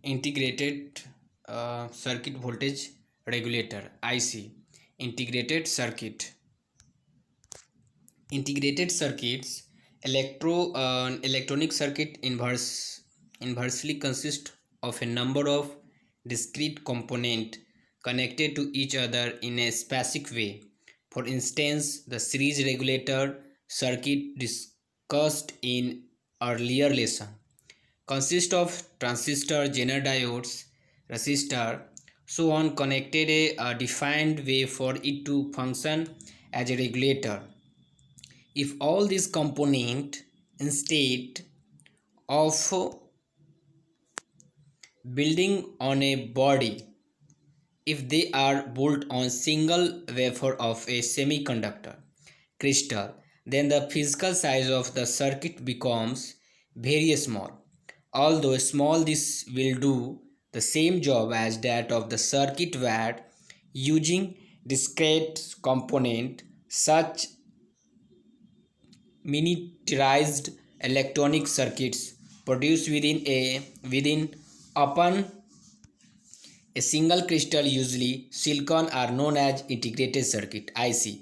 Integrated circuit voltage regulator IC. Integrated circuits electronic circuit inversely consist of a number of discrete components connected to each other in a specific way. For instance, the series regulator circuit discussed in earlier lesson consists of transistor, Zener diodes, resistor, so on connected a defined way for it to function as a regulator. If all these components, instead of building on a body, if they are built on single wafer of a semiconductor crystal, then the physical size of the circuit becomes very small. Although small, this will do the same job as that of the circuit where using discrete component such miniaturized electronic circuits produced within upon a single crystal, usually silicon, are known as integrated circuit IC.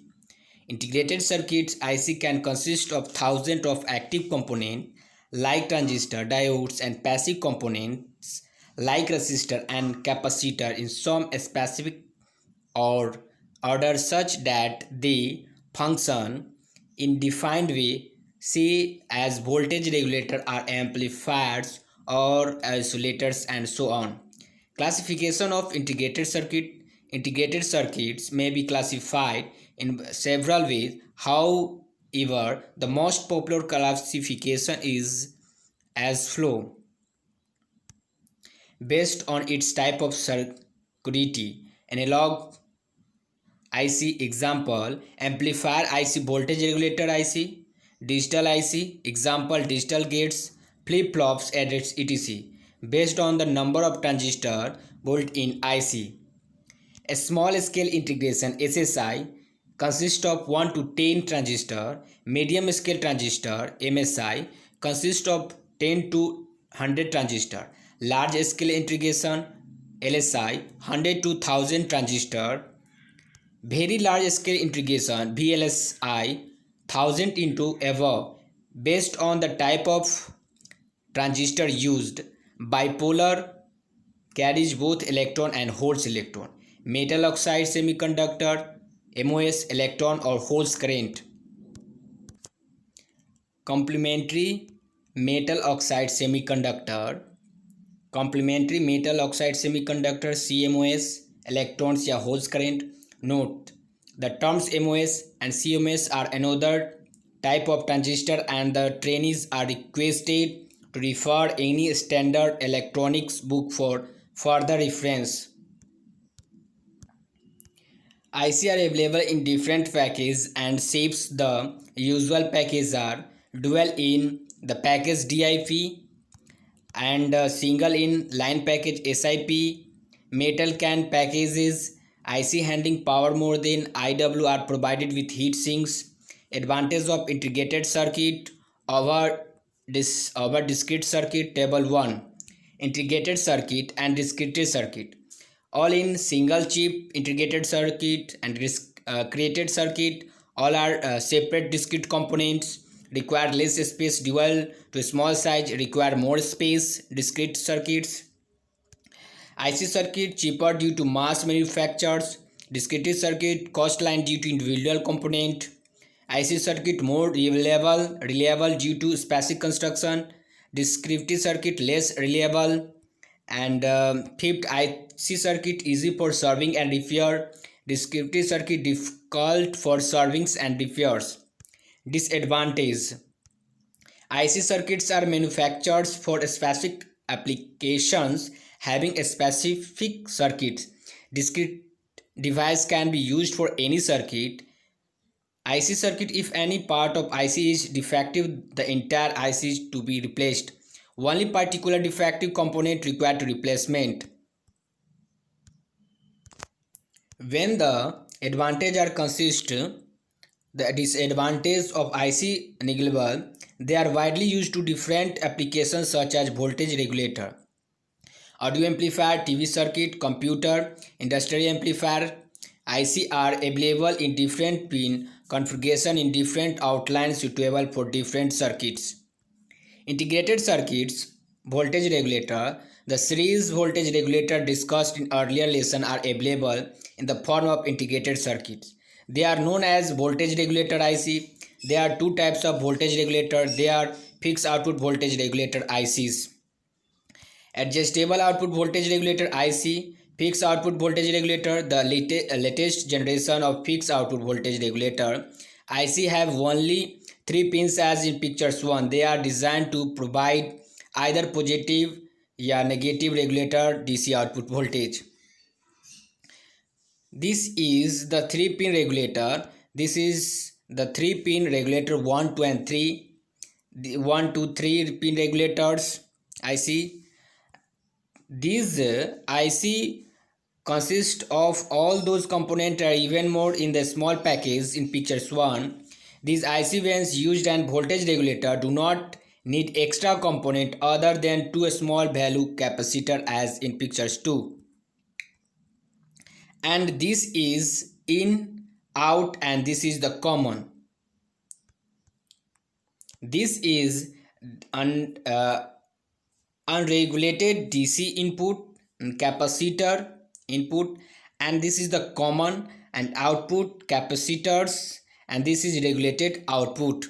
Integrated circuits IC can consist of thousands of active components like transistor, diodes, and passive components like resistor and capacitor in some specific or order such that they function in defined way, say as voltage regulator or amplifiers or isolators and so on. Classification of integrated circuits may be classified in several ways. However, the most popular classification is as flow based on its type of circuitry. Analog IC example amplifier IC, voltage regulator IC, digital IC example digital gates, flip-flops, etc. based on the number of transistors built in IC. A small scale integration SSI consists of 1 to 10 transistor. Medium scale transistor MSI consists of 10 to 100 transistor. Large scale integration LSI 100 to 1000 transistor. Very large scale integration VLSI 1000 into above based on the type of transistor used. Bipolar carries both electron and holes electron. Metal oxide semiconductor MOS, electron or holes current. Complementary metal oxide semiconductor CMOS, electrons या holes current. Note, the terms MOS and CMOS are another type of transistor and the trainees are requested to refer any standard electronics book for further reference. IC are available in different packages and shapes. The usual packages are dual in the package DIP and single in line package SIP. Metal can packages IC handling power more than IW are provided with heat sinks. Advantage of integrated circuit over discrete circuit. Table 1. Integrated circuit and discrete circuit. All in single chip. Integrated circuit and created circuit all are separate discrete components, require less space. Dual to small size require more space. Discrete circuits IC circuit cheaper due to mass manufacturers. Discrete circuit cost line due to individual component. IC circuit more reliable due to specific construction. Discrete circuit less reliable. And fifth, IC circuit easy for serving and repair. Discrete circuit difficult for servings and repairs. Disadvantage: IC circuits are manufactured for specific applications having a specific circuit. Discrete device can be used for any circuit. IC circuit, if any part of IC is defective, the entire IC is to be replaced. Only particular defective component required replacement. When the advantage are consist, the disadvantage of IC negligible. They are widely used to different applications such as voltage regulator. Audio amplifier, TV circuit, computer, industrial amplifier, IC are available in different pin configuration in different outlines suitable for different circuits. Integrated circuits, voltage regulator. The series voltage regulator discussed in earlier lesson are available in the form of integrated circuits. They are known as voltage regulator IC. There are two types of voltage regulator. They are fixed output voltage regulator ICs. Adjustable output voltage regulator IC, fixed output voltage regulator. The latest generation of fixed output voltage regulator IC have only 3 pins as in pictures 1. They are designed to provide either positive or negative regulator DC output voltage. This is the 3-pin regulator. This is the 3-pin regulator 1, 2 and 3. The 1, 2, 3 pin regulators IC. These IC consist of all those components are even more in the small package in pictures 1. These IC vans used and voltage regulator do not need extra component other than two small value capacitor as in pictures 2. And this is in, out, and this is the common. This is unregulated DC input capacitor input, and this is the common and output capacitors, and this is regulated output.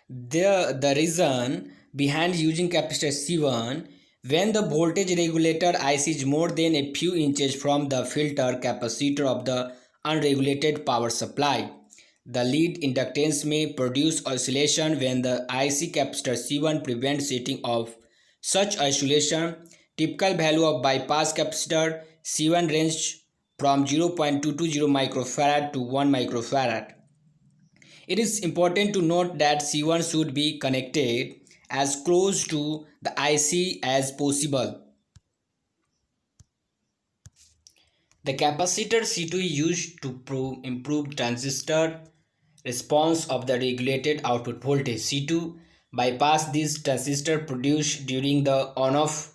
The reason behind using capacitor C1, when the voltage regulator IC is more than a few inches from the filter capacitor of the unregulated power supply, the lead inductance may produce oscillation. When the IC capacitor C1 prevents setting of such oscillation, typical value of bypass capacitor C1 range from 0.220 microfarad to 1 microfarad. It is important to note that C1 should be connected as close to the IC as possible. The capacitor C2 is used to improve transistor response of the regulated output voltage. C2 bypass this transistor produced during the on-off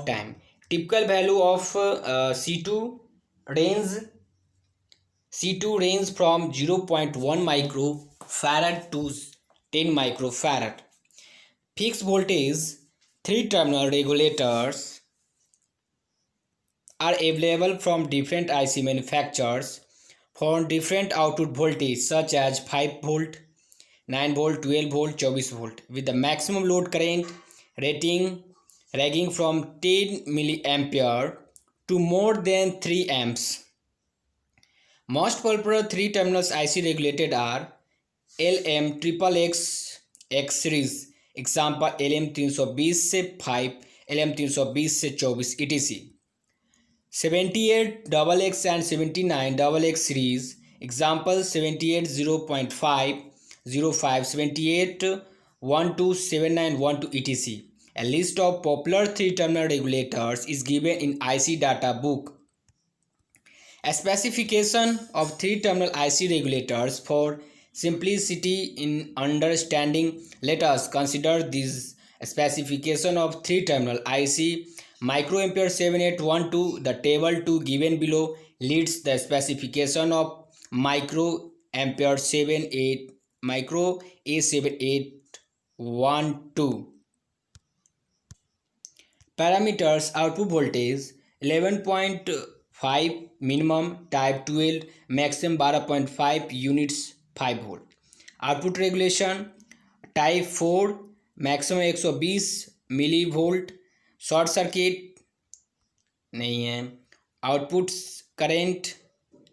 time. Typical value of C2 range from 0.1 microfarad to 10 microfarad. Fixed voltage 3-terminal regulators are available from different IC manufacturers for different output voltage such as 5 volt, 9 volt, 12 volt, 24 volt with the maximum load current rating ranging from 10 milliampere to more than 3 amps. Most popular 3-terminal IC regulated are LM X series, example LM320 से 5, LM320 से 24 etc. 78XX and 79XX series, example 78 0.5, 05, 78 12, 79 12 etc. A list of popular 3-terminal regulators is given in IC data book. A specification of 3-terminal IC regulators. For simplicity in understanding, let us consider this specification of 3-terminal IC microampere 7812. The table 2 given below leads the specification of microampere 78 micro A7812. Parameters: output voltage 11.5 minimum, type 12, maximum 12.5 units 5 volt. Output regulation type 4, maximum 120 millivolt. Short circuit नहीं है. Output current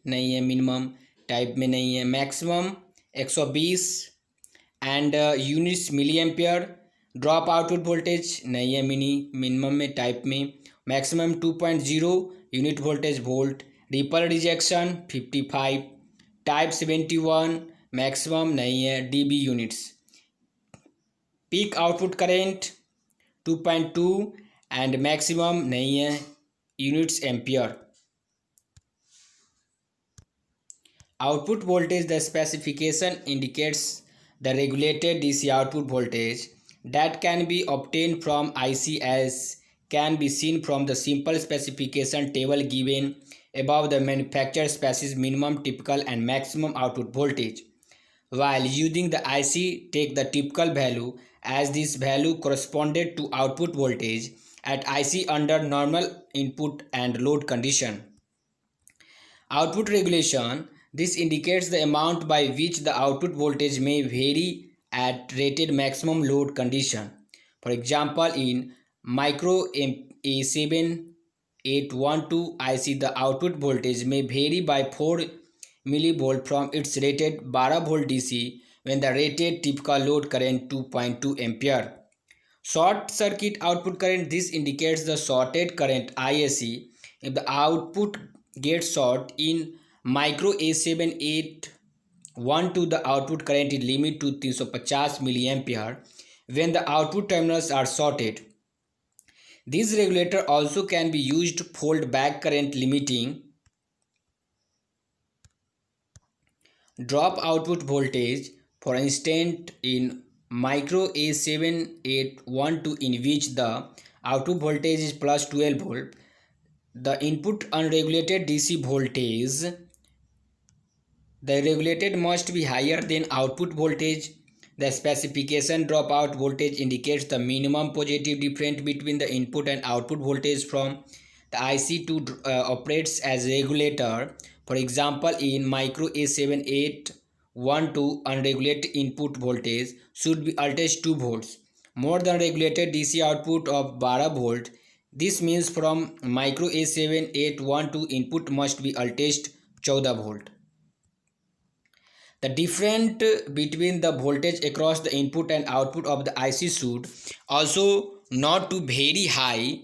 नहीं है, minimum type में नहीं है. Maximum 120 and units milliampere. Drop output voltage नहीं है, minimum में टाइप में. Maximum 2.0 unit voltage volt. Ripple rejection 55, type 71, maximum नहीं है, dB units. Peak output current 2.2 and maximum नहीं है, units ampere. Output voltage, the specification indicates the regulated DC output voltage that can be obtained from IC as can be seen from the simple specification table given above. The manufacturer specifies minimum, typical and maximum output voltage. While using the IC, take the typical value as this value corresponded to output voltage at IC under normal input and load condition. Output regulation. This indicates the amount by which the output voltage may vary at rated maximum load condition. For example, in micro A7812 IC, the output voltage may vary by 4 millivolt from its rated 12 volt DC when the rated typical load current 2.2 ampere. Short circuit output current. This indicates the shorted current ISC if the output gets short. In micro A7812 the output current is limited to 350 milliampere when the output terminals are shorted. This regulator also can be used to fold back current limiting drop output voltage. For instance, in micro A7812 in which the output voltage is plus 12 volt, the input unregulated DC voltage, the regulated must be higher than output voltage. The specification dropout voltage indicates the minimum positive difference between the input and output voltage from the IC2 operates as regulator. For example, in micro A7812 unregulated input voltage should be voltage 2 volts more than regulated DC output of 12 volt. This means from micro A7812 input must be voltage 14 volt. The difference between the voltage across the input and output of the IC should also not to very high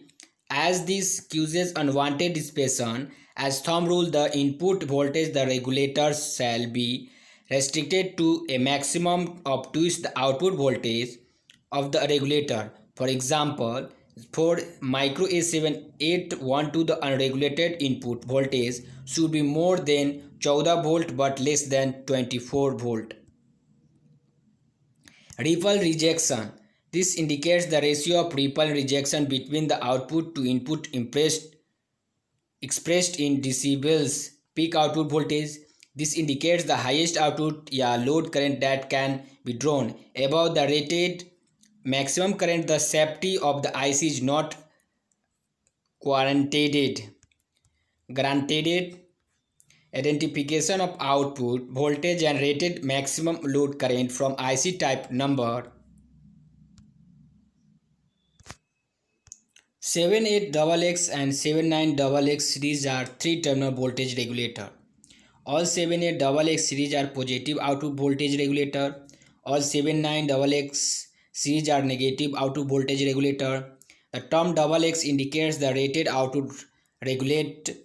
as this causes unwanted dissipation. As thumb rule, the input voltage the regulators shall be restricted to a maximum of twice the output voltage of the regulator. For example, for micro A7812 the unregulated input voltage should be more than 14 volt but less than 24 volt. Ripple rejection. This indicates the ratio of ripple rejection between the output to input expressed in decibels. Peak output voltage. This indicates the highest output load current that can be drawn above the rated maximum current. The safety of the IC is not guaranteed. Identification of output voltage and rated maximum load current from IC type number 78XX and 79XX series are 3-terminal voltage regulator. All 78XX series are positive output voltage regulator. All 79XX series are negative output voltage regulator. The term XX indicates the rated output regulated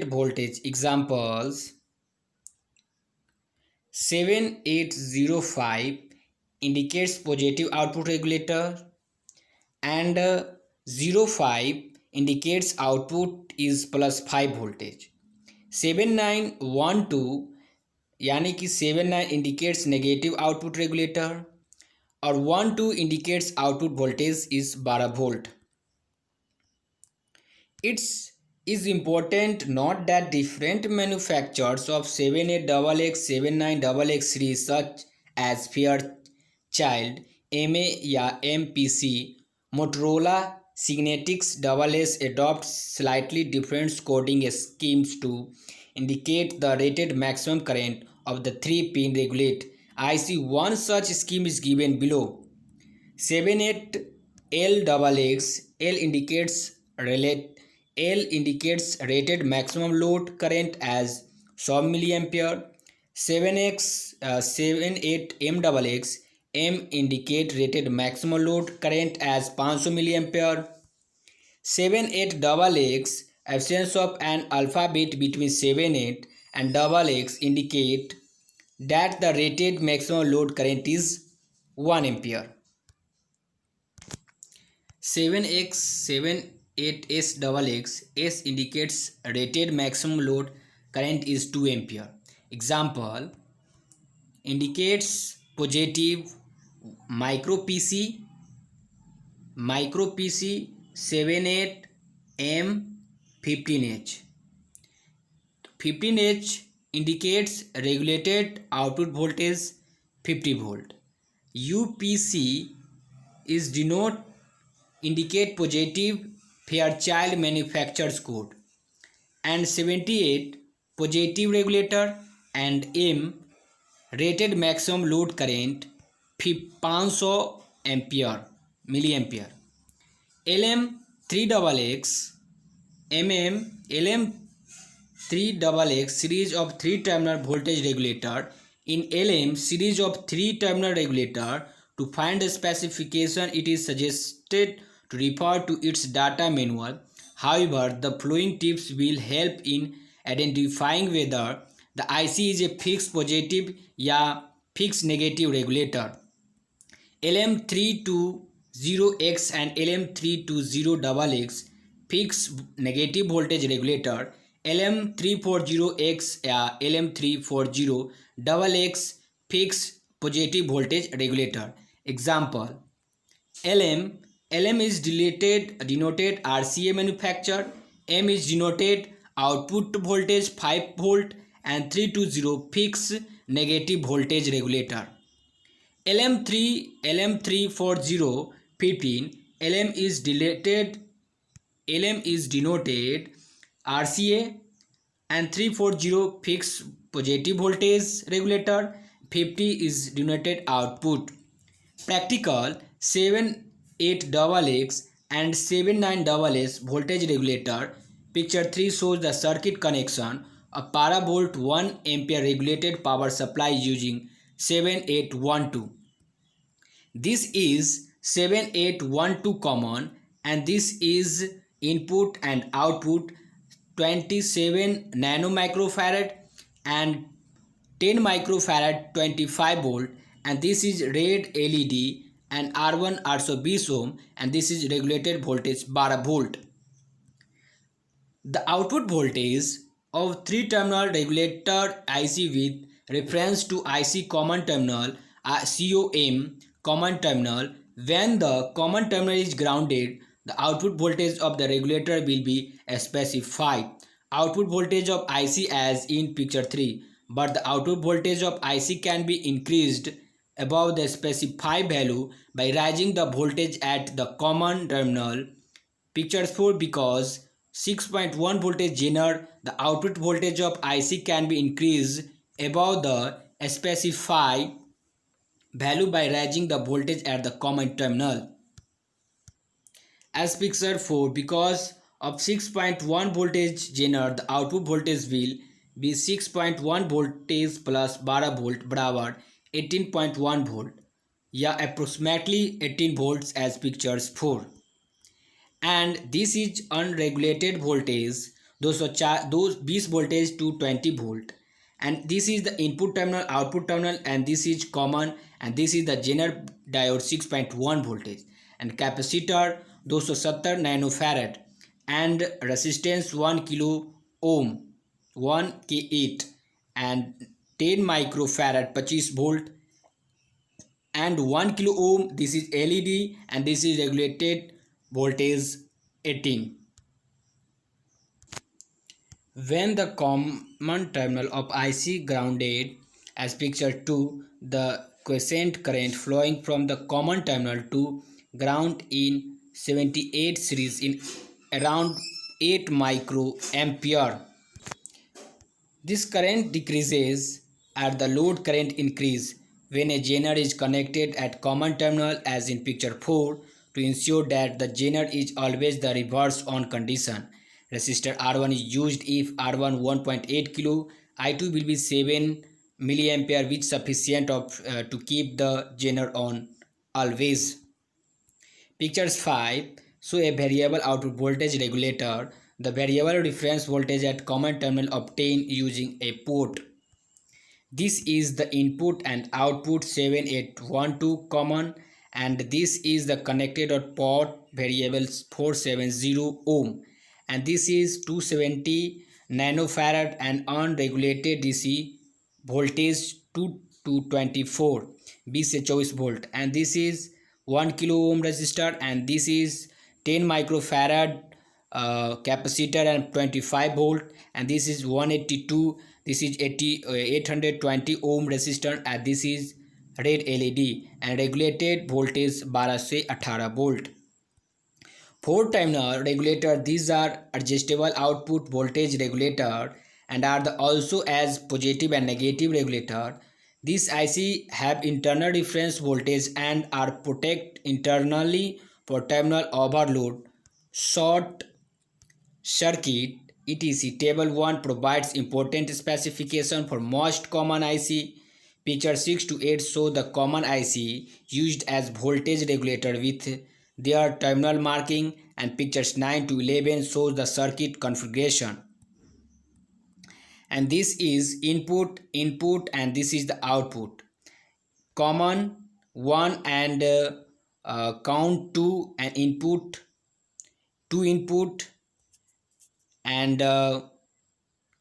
voltage. Examples: 7805 indicates positive output regulator and 05 indicates output is plus 5 voltage. 7912 यानी कि 79 indicates negative output regulator और 12 indicates output voltage is 12 volt. It is important note that different manufacturers of 78XX, 79XX series such as Fairchild, MA या MPC, Motorola, Signetics, SS adopt slightly different coding schemes to indicate the rated maximum current of the 3-pin regulate IC. One such scheme is given below. 78LXX L indicates rated maximum load current as 100 milliampere. 78MXX M indicate rated maximum load current as 500 milliampere. 78XX absence of an alpha bit between 78 and XX indicate that the rated maximum load current is 1 ampere. 78SS S indicates rated maximum load current is 2 ampere. Example: indicates positive micro PC 78M 15H. 15H indicates regulated output voltage 50 volt. UPC is denote indicate positive Fairchild manufacturer's code, and 78 positive regulator, and M rated maximum load current 500 ampere milliampere. LM 3XX LM 3XX series of 3 terminal voltage regulator. In LM series of 3 terminal regulator, to find the specification it is suggested to refer to its data manual. However, the following tips will help in identifying whether the IC is a fixed positive या fixed negative regulator. LM320X and LM320XX fixed negative voltage regulator. LM340X या LM340XX fixed positive voltage regulator. Example: LM is denoted RCA manufacturer, M is denoted output voltage 5 volt, and 320 fixed negative voltage regulator. LM340 15 LM is denoted RCA, and 340 fixed positive voltage regulator, 50 is denoted output. Practical: 78XX and 79SS voltage regulator. Picture 3 shows the circuit connection of paravolt 1 ampere regulated power supply using 7812. This is 7812 common, and this is input and output 27 nanomicrofarad and 10 microfarad 25 volt, and this is red LED, and R1 820 ohm, and this is regulated voltage 12 volt. The output voltage of 3 terminal regulator IC with reference to IC common terminal COM common terminal. When the common terminal is grounded, the output voltage of the regulator will be specified. Output voltage of IC as in picture 3, but the output voltage of IC can be increased above the specified value by raising the voltage at the common terminal. Picture 4, because 6.1 voltage general, the output voltage of IC can be increased above the specified value by raising the voltage at the common terminal. As picture 4, because of 6.1 voltage general, the output voltage will be 6.1 voltage plus 12 volt बराबर 18.1 volt या approximately 18 volts as pictures 4. And this is unregulated voltage 20 voltage to 20 volt, and this is the input terminal, output terminal, and this is common, and this is the Zener diode 6.1 voltage, and capacitor 270 nanofarad, and resistance 1 kilo ohm 1 k8, and 10 microfarad 25 volt, and 1 kilo ohm, this is LED, and this is regulated voltage 18. When the common terminal of IC grounded as picture 2, the quiescent current flowing from the common terminal to ground in 78 series in around 8 microampere. This current decreases as the load current increase when a Zener is connected at common terminal as in picture 4, to ensure that the Zener is always the reverse on condition. Resistor R1 is used if R1 1.8 kilo, I2 will be 7 milliampere, which sufficient to keep the Zener on always. Pictures 5 show a variable output voltage regulator. The variable reference voltage at common terminal obtained using a port. This is the input and output 7812 common, and this is the connected or port variables 470 ohm, and this is 270 nanofarad and unregulated DC voltage 2 to 24. 20 से 24 volt and this is 1 kilo ohm resistor and this is 10 microfarad capacitor and 25 volt and this is 182, this is 820 ohm resistor and this is red LED and regulated voltage 12 से 18 volt. 4 terminal regulator, these are adjustable output voltage regulator and are also as positive and negative regulator. This IC have internal reference voltage and are protect internally for terminal overload, short circuit, etc. Table 1 provides important specification for most common IC. Picture 6 to 8 show the common IC used as voltage regulator with their terminal marking and pictures 9 to 11 shows the circuit configuration. And this is input and this is the output. Common 1 and count 2 and input, 2 input and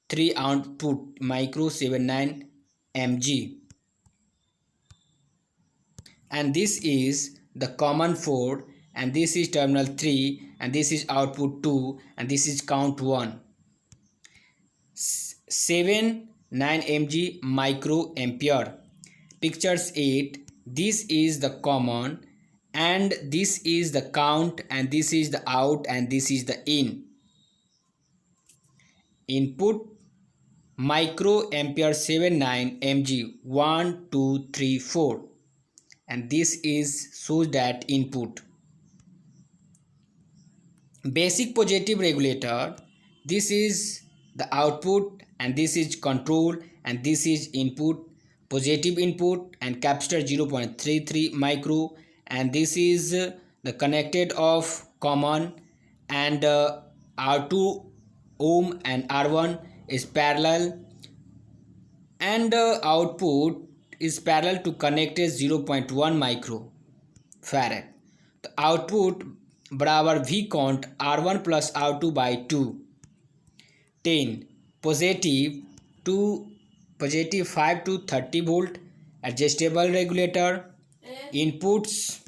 3 output micro 79 mg. And this is the common 4 and this is terminal 3 and this is output 2 and this is count 1. 7 9 mg micro ampere. Pictures 8, this is the common and this is the count and this is the out and this is the in. Input micro ampere 79 mg 1 2 3 4 and this is shows that input. Basic positive regulator, this is the output and this is control and this is input. Positive input and capacitor 0.33 micro and this is the connected of common and R2 ohm and R1 is parallel and output is parallel to connected 0.1 micro farad. The output बराबर V count R1 plus R2 by 2. 10 positive 5 to 30 volt adjustable regulator. Inputs